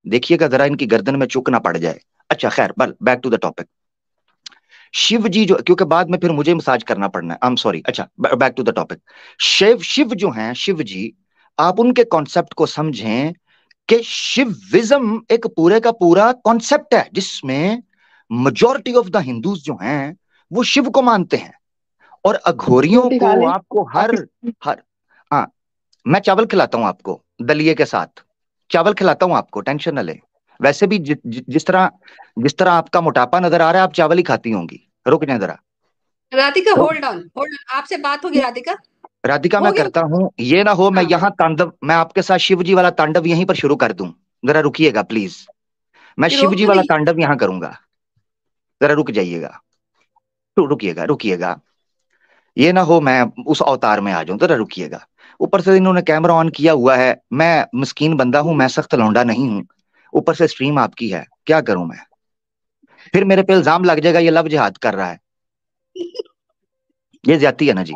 देखिएगा जरा इनकी गर्दन में चुक ना पड़ जाए। अच्छा खैर, बल back to the topic. Shiv ji जो, क्योंकि बाद में फिर मुझे मसाज करना पड़ना है, आई एम सॉरी। अच्छा, back to the topic. Shiv Shiv जो हैं, शिव जी, आप उनके कॉन्सेप्ट को समझें कि शिविज्म एक पूरे का पूरा कॉन्सेप्ट है जिसमें मेजॉरिटी ऑफ द हिंदूज जो हैं वो शिव को मानते हैं। और अघोरियों रोटी खा को ले आपको हर पाकिस्तान। हर हाँ, मैं चावल खिलाता हूँ आपको दलिए के साथ। चावल खिलाता हूँ आपको, टेंशन न ले। वैसे भी जिस तरह आपका मोटापा नजर आ रहा है, आप चावल ही खाती होंगी। रुक जाए जरा। राधिका, रुक। होल्ड ऑन होल्ड ऑन, आपसे बात होगी राधिका। राधिका, हो मैं गया। करता हूँ, ये ना हो मैं हाँ, यहाँ तांडव, मैं आपके साथ शिव जी वाला तांडव यहीं पर शुरू कर दूं। जरा रुकिएगा प्लीज। मैं ये शिव रोक जी तो वाला नहीं। तांडव यहाँ करूंगा। जरा रुक जाइएगा। रुकिएगा रुकिएगा। ये ना हो मैं उस अवतार में आ जाऊं। जरा रुकिएगा। ऊपर से इन्होंने कैमरा ऑन किया हुआ है, मैं मिस्कीन बंदा हूं, मैं सख्त लौंडा नहीं हूं। ऊपर से स्ट्रीम आपकी है, क्या करूं मैं? फिर मेरे पे इल्जाम लग जाएगा ये लव जिहाद कर रहा है। ये ज्यादती है ना जी।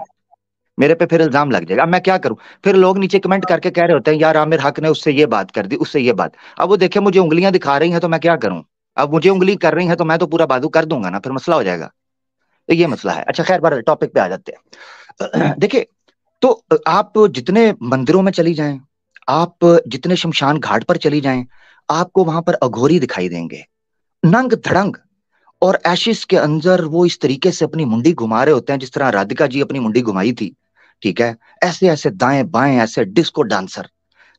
मेरे पे फिर इल्जाम लग जाएगा, अब मैं क्या करूं? फिर लोग नीचे कमेंट करके कह रहे होते हैं यार आमिर हक ने उससे ये बात कर दी, उससे ये बात। अब वो देखे मुझे उंगलियां दिखा रही हैं तो मैं क्या करूं? अब मुझे उंगली कर रही है तो मैं तो पूरा बाजू कर दूंगा ना, फिर मसला हो जाएगा। तो ये मसला है। अच्छा खैर, बार टॉपिक पे आ जाते हैं। देखिए, तो आप जितने मंदिरों में चली जाएं, आप जितने शमशान घाट पर चली जाएं, आपको वहां पर अघोरी दिखाई देंगे, नंग धड़ंग। और एशिस के अंदर वो इस तरीके से अपनी मुंडी घुमा रहे होते हैं जिस तरह राधिका जी अपनी मुंडी घुमाई थी। ठीक है, ऐसे ऐसे दाएं बाएं, ऐसे डिस्को डांसर।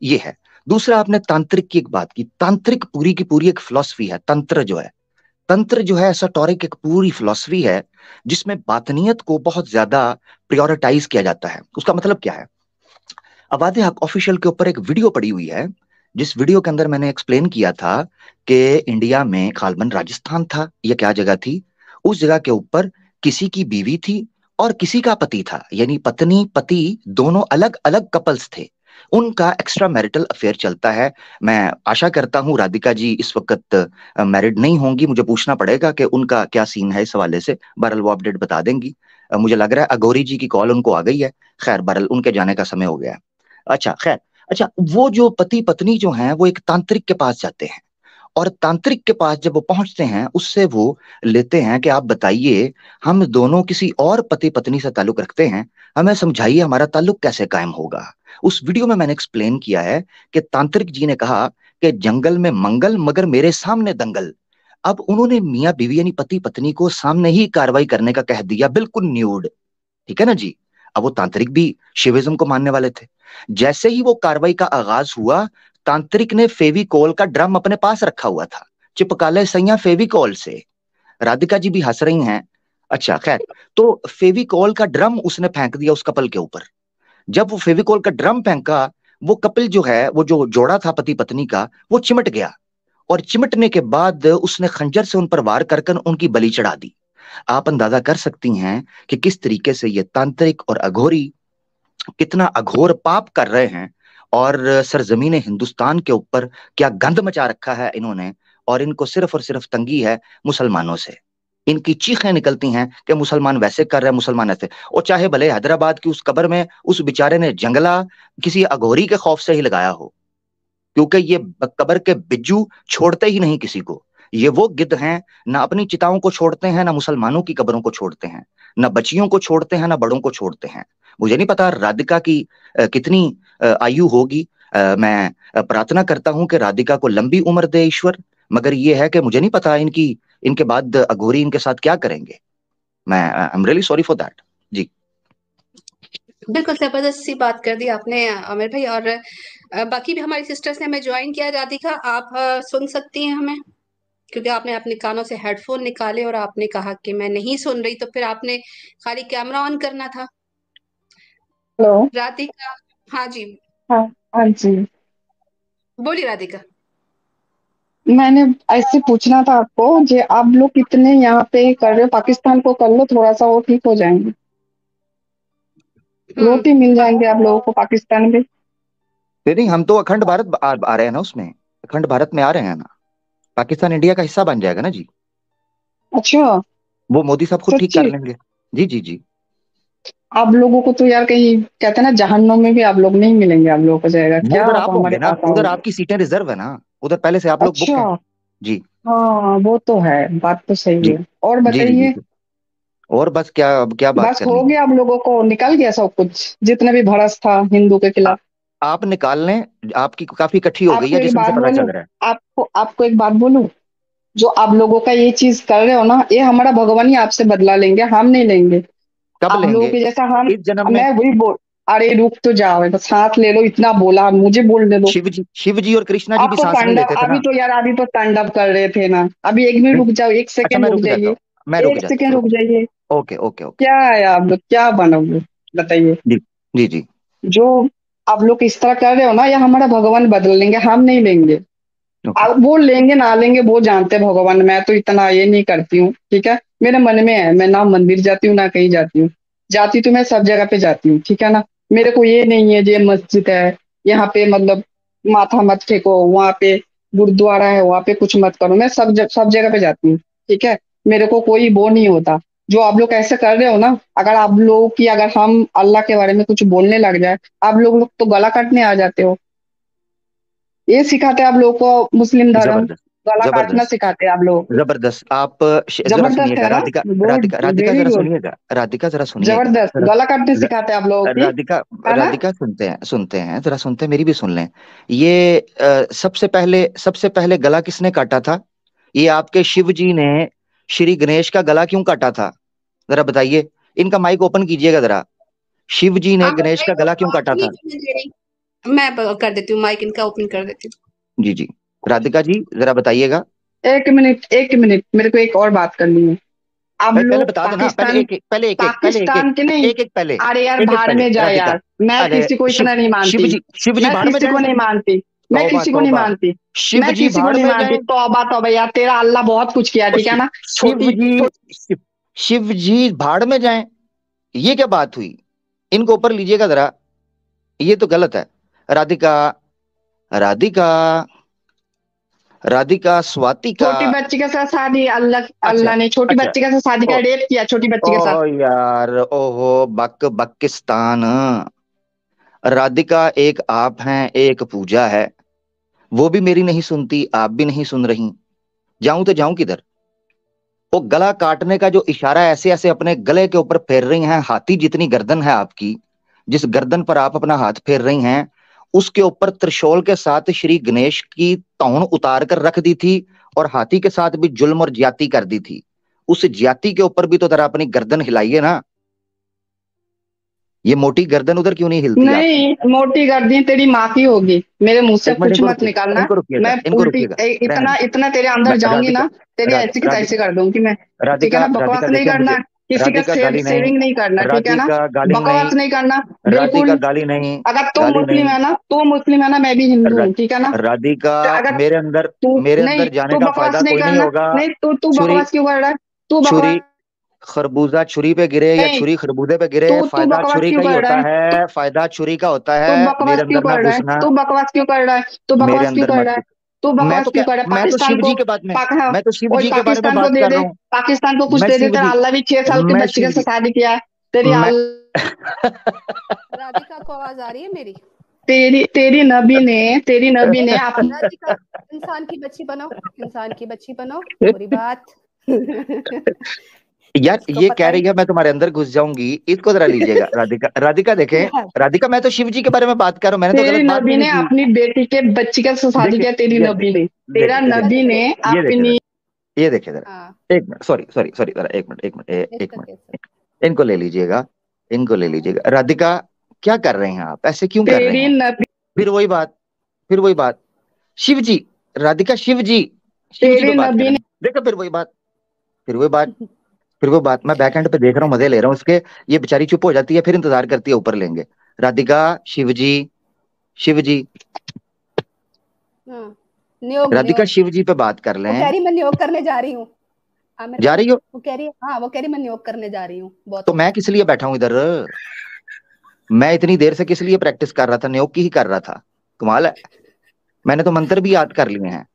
ये है। दूसरा, आपने तांत्रिक की एक बात की। तांत्रिक पूरी की पूरी एक फिलॉसफी है। तंत्र जो है, तंत्र जो है एसोटोरिक एक पूरी फिलॉसफी है जिसमें बातनियत को बहुत ज्यादा प्रायोरिटाइज किया जाता है। उसका मतलब क्या है? आवाज़े हक ऑफिशियल के ऊपर एक वीडियो पड़ी हुई है, जिस वीडियो के अंदर मैंने एक्सप्लेन किया था कि इंडिया में खालबन राजस्थान था, यह क्या जगह थी? उस जगह के ऊपर किसी की बीवी थी और किसी का पति था, यानी पत्नी पति दोनों अलग अलग कपल्स थे। उनका एक्स्ट्रा मैरिटल अफेयर चलता है। मैं आशा करता हूं राधिका जी इस वक्त मैरिड नहीं होंगी, मुझे पूछना पड़ेगा कि उनका क्या सीन है इस हवाले से। बहरहाल वो अपडेट बता देंगी। मुझे लग रहा है अगौरी जी की कॉल उनको आ गई है। खैर बहरहाल उनके जाने का समय हो गया है। अच्छा खैर। अच्छा, वो जो पति पत्नी जो हैं वो एक तांत्रिक के पास जाते हैं। और तांत्रिक के पास जब वो पहुंचते हैं, उससे वो लेते हैं कि आप बताइए, हम दोनों किसी और पति पत्नी से ताल्लुक रखते हैं, हमें समझाइए हमारा ताल्लुक कैसे कायम होगा। उस वीडियो में मैंने एक्सप्लेन किया है कि तांत्रिक जी ने कहा कि जंगल में मंगल मगर मेरे सामने दंगल। अब उन्होंने मियां बीवी यानी पति पत्नी को सामने ही कार्रवाई करने का कह दिया, बिल्कुल न्यूड। ठीक है ना जी। अब वो तांत्रिक भी शिविज्म को मानने वाले थे। जैसे ही वो कार्रवाई का आगाज हुआ, तांत्रिक ने फेविकोल का ड्रम अपने पास रखा हुआ था, चिपका ले सैया फेविकोल से। राधिका जी भी हंस रही हैं। अच्छा खैर, तो फेविकोल का ड्रम उसने फेंक दिया उस कपल के ऊपर। जब वो फेविकोल का ड्रम फेंका, वो कपल जो है, वो जो जोड़ा था पति पत्नी का, वो चिमट गया। और चिमटने के बाद उसने खंजर से उन पर वार कर कर उनकी बलि चढ़ा दी। आप अंदाजा कर सकती हैं कि किस तरीके से ये तांत्रिक और अघोरी कितना अघोर पाप कर रहे हैं। और सरजमीन हिंदुस्तान के ऊपर क्या गंद मचा रखा है इन्होंने। और इनको सिर्फ और सिर्फ तंगी है मुसलमानों से। इनकी चीखें निकलती हैं कि मुसलमान वैसे कर रहे हैं, मुसलमान ऐसे। और चाहे भले हैदराबाद की उस कब्र में उस बेचारे ने जंगला किसी अघोरी के खौफ से ही लगाया हो, क्योंकि ये कब्र के बिज्जू छोड़ते ही नहीं किसी को। ये वो गिद्ध हैं, ना अपनी चिताओं को छोड़ते हैं, ना मुसलमानों की कब्रों को छोड़ते हैं, ना बच्चियों को छोड़ते हैं, ना बड़ों को छोड़ते हैं। मुझे नहीं पता राधिका की कितनी आयु होगी। मैं प्रार्थना करता हूं कि राधिका को लंबी उम्र दे ईश्वर। मगर ये है कि मुझे नहीं पता इनकी, इनके बाद अघोरी इनके साथ क्या करेंगे। मैं I am really sorry for that जी। बिल्कुल जबरदस्त सी बात कर दी आपने आमिर भाई। और बाकी भी हमारी सिस्टर्स ने हमें ज्वाइन किया। राधिका, आप सुन सकती हैं हमें? क्योंकि आपने अपने कानों से हेडफोन निकाले और आपने कहा कि मैं नहीं सुन रही, तो फिर आपने खाली कैमरा ऑन करना था। हेलो। राधिका। हाँ जी। हाँ। हाँ जी। बोलिए राधिका। मैंने ऐसे पूछना था आपको, जे आप लोग कितने यहाँ पे कर रहे हो, पाकिस्तान को कर लो थोड़ा सा, वो ठीक हो जाएंगे। रोटी मिल हम्म। जाएंगे आप लोगों को पाकिस्तान में। नहीं, हम तो अखंड भारत आ रहे हैं ना उसमें। अखंड भारत में आ रहे हैं ना। पाकिस्तान इंडिया का हिस्सा बन जाएगा ना जी। अच्छा। वो मोदी साहब खुद ठीक कर सच्ची। लेंगे। जी जी जी। आप लोगों को तो यार कहीं कहते हैं ना, जहन्नुम में भी आप लोग नहीं मिलेंगे, आप लोगों को जाएगा वो क्या, उधर आप आप होंगे हमारे ना, पास उधर आओगे। आपकी सीटें रिजर्व है ना। उधर पहले से आप लोग बुक अच्छा। हैं। जी हाँ वो तो है, बात तो सही जी है। और जी जी जी बताइए। जी। और बस क्या, अब क्या बात बस हो करनी है। गया, आप लोगों को निकल गया सब कुछ, जितने भी भड़स था हिंदू के आ, खिलाफ? आप निकाल लें, आपकी काफी इकट्ठी हो गई आपको है एक जिसमें से बात पता बोलूं, चल रहा है। आपको एक बात बोलूं, जो आप लोगों का ये चीज कर रहे हो ना, ये हमारा भगवान ही आपसे बदला लेंगे, हम नहीं लेंगे। कब आप लोगों लेंगे? के जैसा हम। इस जन्म में। मैं वही बोल। अरे रुक तो जाओ, बस हाथ ले लो, इतना बोला, मुझे बोलने दो। शिव जी और कृष्णा जी अब भी तो सांस नहीं तांडव, लेते थे अभी ना। तो यार, अभी तो तांडव कर रहे थे ना। अभी एक मिनट नहीं, रुक जाओ, एक अच्छा सेकंड मैं रुक रुक जाता जाइए। हूँ, मैं रुक एक जाता सेकंड हूँ, रुक जाइए। Okay okay okay. क्या है आप लोग, क्या बनोगे? बताइए। जी जी जी। जो आप लोग इस तरह कर रहे हो ना, ये हमारा भगवान बदल लेंगे, हम नहीं लेंगे। ओके। आप वो लेंगे ना लेंगे वो जानते हैं भगवान, मैं तो इतना ये नहीं करती हूँ, ठीक है। मेरे मन में है, मैं ना मंदिर जाती हूँ ना कहीं जाती हूँ। जाती तो मैं सब जगह पे जाती हूँ, ठीक है ना। मेरे को ये नहीं है, ये मस्जिद है यहाँ पे मतलब माथा मत फेंको, वहां पे गुरुद्वारा है वहां पे कुछ मत करो, मैं सब जगह पे जाती हूँ, ठीक है। मेरे को कोई वो नहीं होता। जो आप लोग ऐसे कर रहे हो ना, अगर आप लोग की, अगर हम अल्लाह के बारे में कुछ बोलने लग जाए, आप लोग तो गला काटने आ जाते हो। ये सिखाते हैं आप लोगों को मुस्लिम धर्म, जबरदस्त गला काटना जबरदस्त सिखाते हैं आप लोगों को। जबरदस्त। आप जरा जबरदस्त सुनिएगा, है ना। राधिका गुड, राधिका राधिका वेरी जरा गुड। सुनिएगा, राधिका जरा सुनिएगा जबरदस्त जरा। गला काटने र- सिखाते हैं आप लोगों की, राधिका है ना। राधिका सुनते हैं जरा, सुनते हैं, मेरी भी सुन लें। ये सबसे पहले गला किसने काटा था? ये आपके शिव जी ने श्री गणेश का गला क्यों काटा था? जरा बताइए। इनका माइक ओपन कीजिएगा जरा। शिव जी ने आप गणेश का बताइए, गला क्यों आप काटा नहीं था? करने दे रही। मैं कर देती हूँ, माइक इनका ओपन कर देती जी जी। राधिका जी जरा बताइएगा। एक मिनट, एक मिनट, मेरे को एक और बात करनी है। आप भाई पहले लोग बता दो ना, पहले पाकिस्तान, एक एक, पहले एक एक, पहले एक एक, पाकिस्तान के नहीं। एक एक पहले, अरे यार एक एक भाड़ पहले में जाए राधिका। यार, मैं अरे किसी को शिव इतना नहीं शिव मानती। जी शिव जी मैं भाड़ में किसी को जाए। नहीं मानती। मैं तौबा किसी को नहीं तौबा। मानती। शिव मैं जी किसी को भाड़ नहीं में मानती, जाए। तौबा तौबा यार, तेरा अल्लाह बहुत कुछ किया, और ठीक है ना। शिव छोटी जी शिव, शिव जी भाड़ में जाए, ये क्या बात हुई? इनको ऊपर लीजिएगा जरा, ये तो गलत है। राधिका, राधिका, राधिका स्वाति का। छोटी बच्ची के साथ शादी, अल्लाह अच्छा अल्लाह ने छोटी अच्छा। बच्ची के साथ शादी ओ, का रेप किया, छोटी बच्ची ओ के साथ। यार, ओहो, बकिस्तान। राधिका एक आप हैं, एक पूजा है। वो भी मेरी नहीं सुनती, आप भी नहीं सुन रही। जाऊं तो जाऊं किधर? वो गला काटने का जो इशारा ऐसे ऐसे अपने गले के ऊपर फेर रही हैं, हाथी जितनी गर्दन है आपकी, जिस गर्दन पर आप अपना हाथ फेर रही हैं, उसके ऊपर त्रिशूल के साथ श्री गणेश की तौन उतार कर रख दी थी, और हाथी के साथ भी जुल्म और ज्यादती कर दी थी। उस ज्यादती के ऊपर भी तो जरा अपनी गर्दन हिलाइए ना। ये मोटी गर्दन उधर क्यों नहीं हिलती आपकी? नहीं, मोटी गर्दन तेरी माँ की होगी, मेरे मुंह से एक मिनट, कुछ इनको मत रुकिएगा, निकालना। इनको रुकिएगा, मैं इनको उल्टी रुकिएगा। रहने इतना इतना तेरे दो। अंदर जाऊंगी राधिका, ना, तेरी ऐसी की राधिका, तैसी कर दूंगी मैं। ठीक है राधिका, ना, राधिका बकवास नहीं देखिए करना। मुझे। किसी का राधिका सेव गाली नहीं, सेविंग नहीं करना, ठीक है ना। राधिका गाली नहीं, बकवास नहीं करना। राधिका बिल्कुल। गाली नहीं, अगर तू गाली मुस्लिम नहीं। है ना, तू मुस्लिम है ना, मैं भी हिंदू रा- हूँ, ठीक है ना। राधिका, अगर मेरे अंदर, तू मेरे नहीं, अंदर जाने तू का बकवास फायदा नहीं कोई नहीं करना। होगा। नहीं, तू छुरी, बकवास क्यों कर रहा है? तू छुरी, बकवास खरबूजा छुरी पे गिरे या नहीं। छुरी खरबूजे पे गिरे, तू फायदा बकवास छुरी क्यों का ही कर रहा होता है? है, फायदा छुरी का होता तू है। बकवास मेरे क्यों अंदर ना कर रहा है? घुसना। तू बकवास क्यों कर रहा है? तू मेरे बकवास क्यों अंदर कर मत रहा है? घुस। तू मैं बकवास तो क्यों क्या, कर रहा है? मैं तो पाकिस्तान शिव को जी के बात में, हाँ, मैं तो शिव और जी के बारे में पाकिस्तान को बात दे कर रहा दे, हूँ। पाकिस्तान को कुछ मैं दे दे, शिव तेरा जी, अल्लाह भी 6 साल के मैं बच्चे शिव के जी, साथ शादी किया है। तेरी मैं राधिका को आवाज आ रही है मेरी? तेरी तेरी नबी ने अपनी राधिका, इंसान की बच्ची बनो, इंसान की बच्ची बनो, बुरी बात। यार इसको ये कह पता ही रही है मैं तुम्हारे अंदर घुस जाऊंगी, इसको जरा लीजिएगा। राधिका, राधिका देखें, यार। राधिका मैं तो शिव जी के बारे में बात कर रहा हूँ, मैंने तो तेरी गलत बात भी नबी नहीं ने की। अपनी बेटी के बच्ची के साथ शादी देखिए, किया, तेरी ये नबी ने, तेरा देखिए, ये नबी देखिए, ने ये देखिए अपनी जरा, ये देखिए जरा। हाँ, एक मिनट, सॉरी सॉरी सॉरी, जरा एक मिनट, एक मिनट, एक इसका कैसे? मिनट। इनको ले लीजिएगा, इनको ले लीजिएगा। राधिका, क्या कर रहे हैं आप, ऐसे क्यों कर रहे तेरी हैं? नबी फिर वही बात, फिर वही बात। शिव जी, राधिका शिव जी, शिव जी पे तेरी बात नबी करें। ने देखो फिर वही बात, फिर वही बात, फिर वो बात। मैं बैक एंड पे देख रहा हूँ, मजे ले रहा हूँ उसके। ये बेचारी चुप हो जाती है, फिर इंतजार करती है ऊपर लेंगे। राधिका, शिव जी, शिव जी, हाँ, नियोग राधिका नियोग। शिव जी पे बात कर वो कह लें। रही मैं नियोग करने जा रही हूँ। आमिर जा भाई, रही हो? वो कह रही है, हाँ, वो कह रही मैं नियोग करने जा रही हूँ, बहुत तो हो मैं गया। किस लिए बैठा हूं इधर? मैं इतनी देर से किस लिए प्रैक्टिस कर रहा था? न्योग की ही कर रहा था। कमाल है, मैंने तो मंत्र भी याद कर लिए हैं।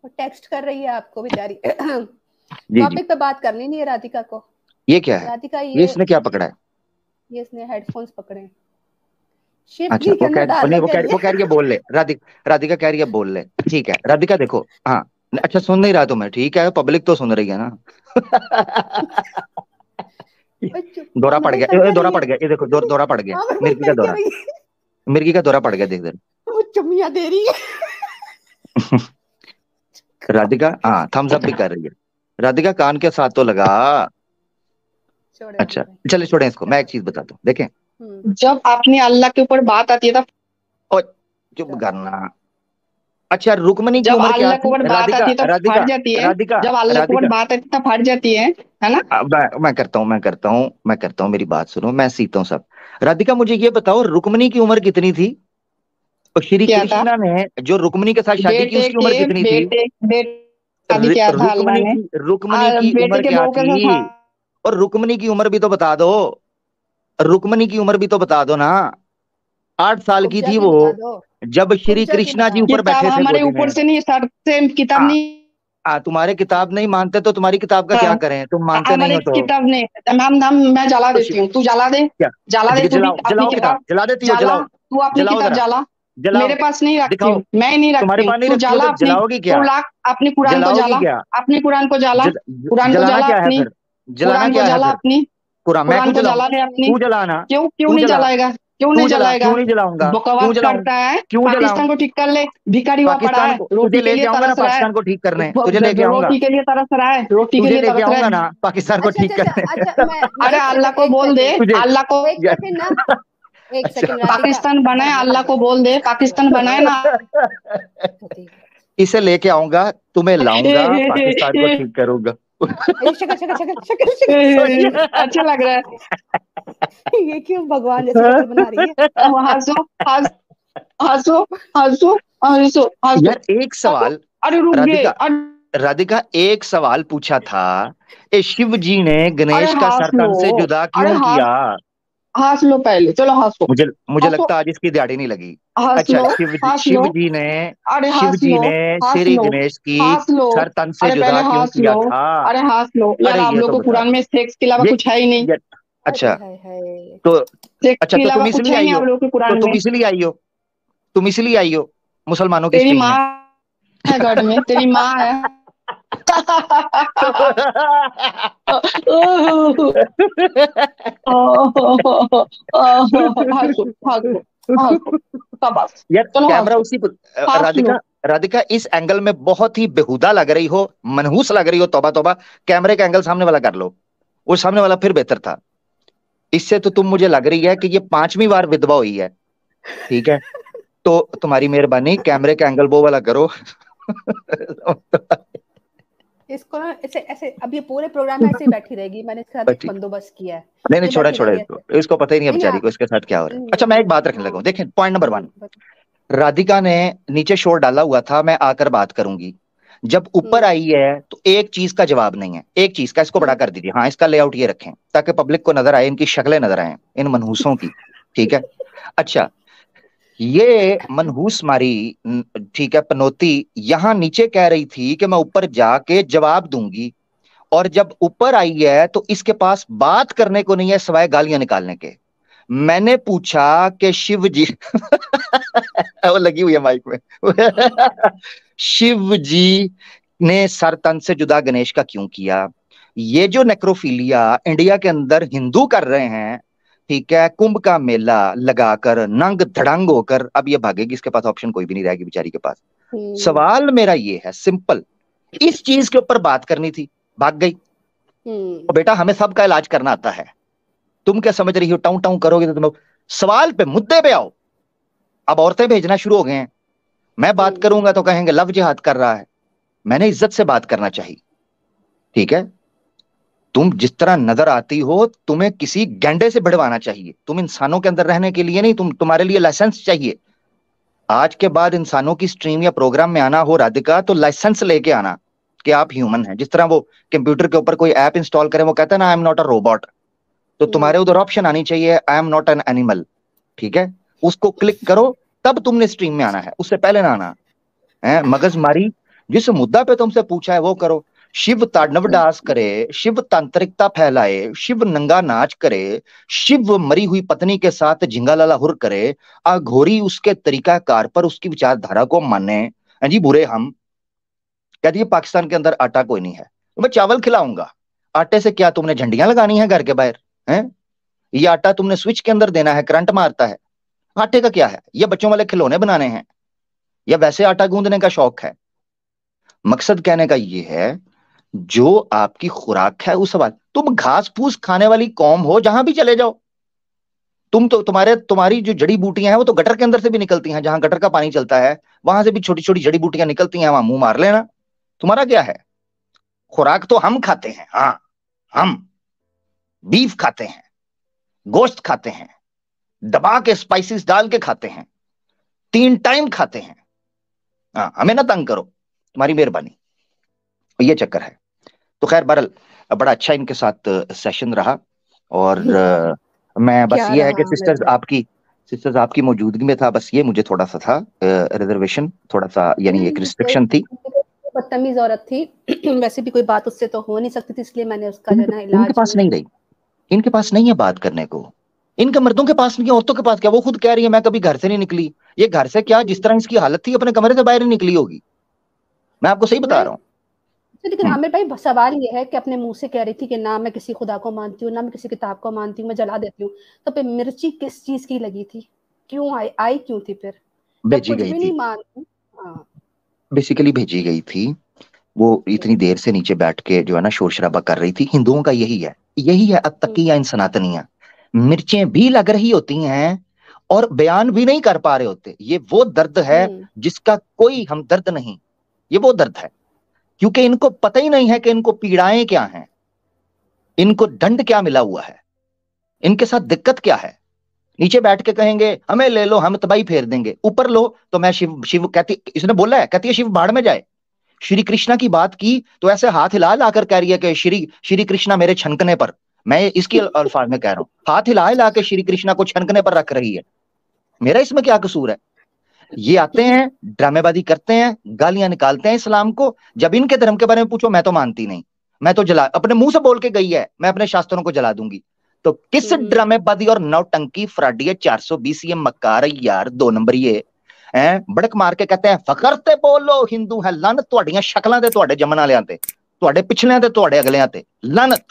वो टेक्स्ट कर रही है आपको बेचारी। जी जी। टॉपिक पे बात करनी नहीं है राधिका को। ये क्या है? राधिका, ये इसने क्या पकड़ा है? ये इसने हेडफोन्स पकड़े हैं। शिव अच्छा जी के अंदर डाल नहीं, दो कह वो कह रही है बोल ले, राधिका कह रही है बोल ले, ठीक है राधिका देखो, हाँ अच्छा सुन नहीं रहा तुम्हें, ठीक है पब्लिक तो सुन रही है ना। दौरा पड़ गया, दौरा पड़ गया, ये देखो दौरा पड़ गया, मिर्गी का दौरा, मिर्गी का दौरा पड़ गया, देख देख। वो चुम्मिया दे रही है। राधिका हाँ थम्स अप भी कर रही है। राधिका कान के साथ तो लगा। छोड़े अच्छा चले छोड़े इसको, मैं एक चीज बताता हूँ देखें। जब अपनी अल्लाह के ऊपर बात आती है तब, और चुप करना। अच्छा रुक्मणी की जब उम्र क्या अल्लाह के थी? ऊपर बात राधिका आती है तब राधिका फट जाती है। राधिका जब अल्लाह के ऊपर राधिका बात आती है तब फट जाती है ना। मैं करता हूँ, मेरी बात सुनो, मैं सीखता हूँ सब। राधिका मुझे ये बताओ रुक्मणी की उम्र कितनी थी? और श्री क्या था? कृष्णा ने जो रुक्मणी के साथ शादी की बेटे उसकी के उम्र कितनी थी? बेटे शादी किया था अल्लाह ने। रुक्मणी की बेटे उम्र के क्या बहू के थी? साथ। और रुक्मणी की उम्र भी तो बता दो, रुक्मणी की उम्र भी तो बता दो ना। 8 साल की उपजा थी की वो बता दो, जब श्री उपजा की कृष्णा जी बताओ। ऊपर किताब बैठे थे हमारे गोदी ऊपर में। से नहीं, सर से किताब आ, नहीं। तुम्हारे किताब नहीं मानते तो तुम्हारी किताब का क्या करें, तुम मानते नहीं हमारे हो तो। किताब नहीं। मैम मैं जला तो देती हूँ, तू जला दे। क्या? जला दे तू भी जलाओ अपनी जलाओ किताब, किताब। जला देती हो, जला, जलाओ तू अपनी जलाओ किताब जरा, जला। जलाओ मेरे पास नहीं रखती दिखाओ। हूँ, मैं नहीं तुम्हारे रखती हूँ, पास नहीं तू रखती हो जला तो अपनी। जलाओगी तू क्या? ला अपनी कुरान को जलाओगी जला, क्या? अपनी कुरान को जला। कुरान को जलाना जला क्या है अपनी, फिर? जलाना कुरान को क्या है जला फिर? अपनी। कुरान मैं कुरान क्यों को जलाऊं? जला दे अपनी। तू जलाना, क्यों तू नहीं जला, जलाएगा? क्यों तू नहीं जला, जलाएगा? क्यों नहीं जलाऊंगा, क्यों बकवास जलाऊं, करता है। क्यों जलाऊं? पाकिस्तान को ठीक कर ले, भिखारी हुआ पड़ा पाकिस्तान है, को तुझे रोटी के लेके लिए आऊंगा ना, तरस रहा है। पाकिस्तान को ठीक करने तुझे लेके आऊंगा, रोटी के लिए तरस रहा है, रोटी के तुझे लिए लेके तरस रहा आऊंगा है। ना पाकिस्तान को अच्छा ठीक अच्छा अच्छा करने। अच्छा, मैं अरे एक अल्लाह सेकंड, को एक बोल दे, सेकंड, तुझे अल्लाह को। एक सेकंड ना, एक अच्छा सेकंड राधिका। पाकिस्तान बनाए, अल्लाह को बोल दे, पाकिस्तान बनाए ना। इसे लेके आऊंगा, तुम्हें लाऊंगा, पाकिस्तान को ठीक करूंगा। ये शक्ल शक्ल शक्ल शक्ल शक्ल अच्छा लग रहा है। ये क्यों भगवान जैसी शक्ल बना रही है? हंसो हंसो हंसो हंसो हंसो। यार एक सवाल, अरे रुक गए। राधिका राधिका एक सवाल पूछा था, ए शिव जी ने अरे गणेश का हंस सर लो। तन से जुदा अरे क्यों किया? हंस लो पहले, चलो हंसो। मुझे मुझे हंसो, लगता है आज इसकी दिहाड़ी नहीं लगी। हंस अच्छा लो, हंस लो। अरे शिव हंस जी लो, ने हंस श्री लो, गणेश की हंस लो। सर तन से अरे जुदा पहले क्यों हंस किया लो। था? अरे हंस लो यार, अरे आप ये लोग तो को बता, कुरान में सेक्स के अलावा ये, कुछ है ही नहीं। ये अरे अच्छा हाय हाय। तो, सेक्स अच्छा के तो अलावा तुम कुछ इसलिए है ही आई नहीं हो, आप लोग के तो कुरान तुम में। इसलिए आई हो, तुम इसलिए आई हो मुसलमानों की तेरी स्ट्रीम माँ में। है गढ़ में, तेरी माँ है। हंसो हंसो हंसो, शाबाश। यार चलो कैमरा हंसो, उसी पर, हंस लो। राधिका राधिका इस एंगल में बहुत ही बेहुदा लग रही हो, मनहूस लग रही हो, तौबा तौबा। कैमरे का एंगल सामने वाला कर लो, वो सामने वाला फिर बेहतर था। इससे तो तुम मुझे लग रही है कि ये 5वीं बार विधवा हुई है, ठीक है? तो तुम्हारी मेहरबानी कैमरे का एंगल वो वाला करो। इसको ना ऐसे ऐसे, अब ये पूरे प्रोग्राम में ऐसे ही बैठी रहेगी, मैंने इसके साथ एक बंदोबस्त किया है। नहीं ये छोड़ा बैठी छोड़ा रहेगी इसको, ऐसे। इसको पता ही नहीं है नहीं बेचारी आप, को इसके साथ क्या हो रहा है। नहीं अच्छा मैं एक बात रखने हाँ, लगा हूं, देखें पॉइंट नंबर 1। बत- राधिका ने नीचे शोर डाला हुआ था मैं आकर बात करूंगी, जब ऊपर आई है तो एक चीज का जवाब नहीं है, एक चीज का। इसको बड़ा कर दीजिए, हाँ इसका लेआउट ये रखें ताकि पब्लिक को नजर आए, इनकी शक्लें नजर आए इन मनहूसों की, ठीक है? अच्छा ये मनहूस मारी ठीक है पनौती यहां नीचे कह रही थी कि मैं ऊपर जाके जवाब दूंगी, और जब ऊपर आई है तो इसके पास बात करने को नहीं है सिवाय गालियां निकालने के। मैंने पूछा कि शिव जी वो लगी हुई है माइक में। शिव जी ने सर तन से जुदा गणेश का क्यों किया? ये जो नेक्रोफिलिया इंडिया के अंदर हिंदू कर रहे हैं, ठीक है, कुंभ का मेला लगाकर नंग धड़ंग होकर, अब ये भागेगी, इसके पास ऑप्शन कोई भी नहीं रहेगी बेचारी के पास। सवाल मेरा ये है सिंपल, इस चीज के ऊपर बात करनी थी, भाग गई। तो बेटा हमें सबका इलाज करना आता है, तुम क्या समझ रही हो टाउ टाउ करोगे तो तुम सवाल पे मुद्दे पे आओ। अब औरतें भेजना शुरू हो गए हैं, मैं बात करूंगा तो कहेंगे लव जिहाद कर रहा है। मैंने इज्जत से बात करना चाहिए, ठीक है? तुम जिस तरह नजर आती हो तुम्हें किसी गैंडे से भिड़वाना चाहिए, तुम इंसानों के अंदर रहने के लिए नहीं, तुम्हारे लिए लाइसेंस चाहिए। आज के बाद इंसानों की स्ट्रीम या प्रोग्राम में आना हो राधिका तो लाइसेंस लेके आना कि आप ह्यूमन हैं। जिस तरह वो कंप्यूटर के ऊपर कोई ऐप इंस्टॉल करे वो कहता है ना I am not a robot, तो तुम्हारे उधर ऑप्शन आनी चाहिए I am not an animal, ठीक है? उसको क्लिक करो तब तुमने स्ट्रीम में आना है, उससे पहले ना आना है। मगज मारी, जिस मुद्दा पे तुमसे पूछा है वो करो। शिव तांडव डांस करे, शिव तांत्रिकता फैलाए, शिव नंगा नाच करे, शिव मरी हुई पत्नी के साथ झिंगालाला हुर करे, अघोरी उसके तरीकाकार पर उसकी विचारधारा को माने। हाँ जी, बुरे हम कहती है पाकिस्तान के अंदर आटा कोई नहीं है, तो मैं चावल खिलाऊंगा। आटे से क्या तुमने झंडियां लगानी है घर के बाहर? हैं? ये आटा तुमने स्विच के अंदर देना है, करंट मारता है। आटे का क्या है? ये बच्चों वाले खिलौने बनाने हैं या वैसे आटा गूंदने का शौक है? मकसद कहने का ये है, जो आपकी खुराक है उस सवाल, तुम घास फूस खाने वाली कौम हो, जहां भी चले जाओ तुम तो, तुम्हारी जो जड़ी बूटियां हैं वो तो गटर के अंदर से भी निकलती हैं, जहां गटर का पानी चलता है वहां से भी छोटी छोटी जड़ी बूटियां निकलती हैं, वहां मुंह मार लेना। तुम्हारा क्या है? खुराक तो हम खाते हैं, हाँ हम बीफ खाते हैं, गोश्त खाते हैं, दबा के स्पाइसेस डाल के खाते हैं, 3 टाइम खाते हैं। हाँ, हमें ना तंग करो, तुम्हारी मेहरबानी। ये चक्कर है। तो खैर बहरहाल बड़ा अच्छा इनके साथ सेशन रहा। और मैं बस ये है कि सिस्टर्स आपकी मौजूदगी में था, बस ये मुझे थोड़ा सा था रिजर्वेशन, थोड़ा सा यानी एक रिस्ट्रिक्शन थी। बदतमीज औरत थी वैसे भी कोई बात उससे तो हो नहीं सकती थी, इसलिए मैंने उसका जो ना इलाज इनके पास नहीं रही, इनके पास नहीं है बात करने को, इनके मर्दों के पास नहीं है, औरतों के पास क्या। वो खुद कह रही है मैं कभी घर से नहीं निकली। ये घर से क्या, जिस तरह इसकी हालत थी अपने कमरे से बाहर नहीं निकली होगी, मैं आपको सही बता रहा हूँ। लेकिन आमिर भाई सवाल ये है कि अपने मुंह से कह रही थी कि ना मैं किसी खुदा को मानती हूँ, ना मैं किसी किताब को मानती हूँ, मैं जला देती हूँ। तो फिर मिर्ची किस चीज की लगी थी? क्यों आई क्यों थी फिर? भेजी गई थी, बेसिकली भेजी गई थी। वो इतनी देर से नीचे बैठ के जो है ना शोर शराबा कर रही थी। हिंदुओं का यही है अतकिया इन सनातनिया, मिर्चें भी लग रही होती हैं और बयान भी नहीं कर पा रहे होते। ये वो दर्द है जिसका कोई हमदर्द नहीं, ये वो दर्द है, क्योंकि इनको पता ही नहीं है कि इनको पीड़ाएं क्या हैं, इनको दंड क्या मिला हुआ है, इनके साथ दिक्कत क्या है। नीचे बैठ के कहेंगे हमें ले लो, हम तबाही फेर देंगे, ऊपर लो तो मैं शिव कहती, इसने बोला है, कहती है शिव भाड़ में जाए। श्री कृष्णा की बात की तो ऐसे हाथ हिला लाकर कह रही है कि श्री कृष्णा मेरे छनकने पर, मैं इसकी अल्फाज में कह रहा हूं, हाथ हिला के श्री कृष्णा को छनकने पर रख रही है। मेरा इसमें क्या कसूर है? ये आते हैं, ड्रामेबाजी करते हैं, गालियां निकालते हैं इस्लाम को। जब इनके धर्म के बारे में पूछो, मैं तो मानती नहीं, मैं तो जला, अपने मुंह से बोल के गई है मैं अपने शास्त्रों को जला दूंगी। तो किस ड्रामेबाजी और नौटंकी फ्राडी 420 ये मक्कार यार, 2 नंबर ये हैं, बड़क मार के कहते हैं फखर ते बोलो हिंदू है, लानत तुहाडियां शक्लां ते तुहाडे जमन वालियां ते, तुहाडे पिछलियां ते तुहाडे अगलियां ते, लानत।